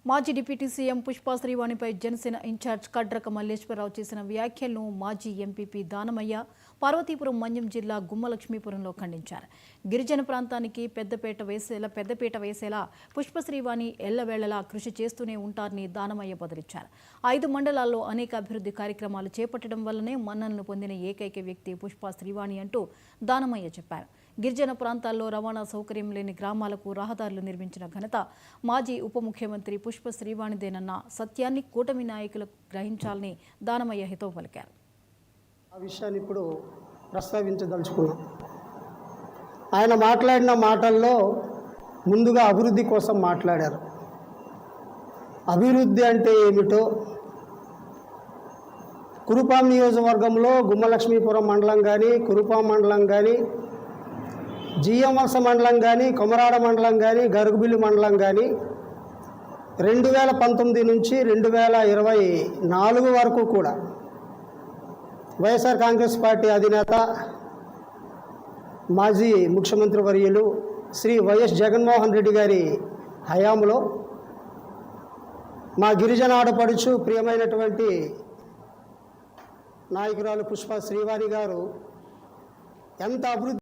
మాజీ deputy CM Pushpa శ్రీవాణిపై Janasena incharge Kadraka Malleswararao చేసిన వ్యాఖ్యలను మాజీ ఎంపీపీ దానమయ్య పార్వతీపురం మన్యం జిల్లా గుమ్మలక్ష్మీపురంలో ఖండించారు. గిరిజన ప్రాంతానికి పెద్దపీట వేసేలా పుష్ప శ్రీవాణి ఎల్లవేళలా కృషి చేస్తూనే ఉంటారని దానమయ్య బదులిచ్చారు. 5 మండలాల్లో అనేక అభివృద్ధి కార్యక్రమాలు చేపట్టడం వల్లనే మన్ననలు పొందిన ఏకైక వ్యక్తి పుష్ప శ్రీవాణి అంటూ దానమయ్య చెప్పారు. గిరిజన ప్రాంతాల్లో రవాణా సౌకర్యం లేని గ్రామాలకు రహదారులు నిర్మించిన ఘనత మాజీ ఉప ముఖ్యమంత్రి పుష్ప శ్రీవాణిదేనన్న సత్యాన్ని కూటమి నాయకులు గ్రహించాలని దానమయ్య హితవు పలికారు. ఆ విషయాన్ని ఇప్పుడు ప్రస్తావించదలుచుకున్నాం. ఆయన మాట్లాడిన మాటల్లో ముందుగా అభివృద్ధి కోసం మాట్లాడారు. అభివృద్ధి అంటే ఏమిటో కురుపాం నియోజకవర్గంలో గుమ్మలక్ష్మీపురం మండలం కానీ, కురుపాం మండలం కానీ, జిఎంవలస మండలం కానీ, కొమరాడ మండలం కానీ, గరుగుబిల్లి మండలం కానీ 2019 నుంచి 2024 వరకు కూడా వైఎస్ఆర్ కాంగ్రెస్ పార్టీ అధినేత మాజీ ముఖ్యమంత్రి వర్యులు శ్రీ వైఎస్ జగన్మోహన్ రెడ్డి గారి హయాంలో మా గిరిజన ఆడపడుచు ప్రియమైనటువంటి నాయకురాలు పుష్ప శ్రీవాణి గారు ఎంత అభివృద్ధి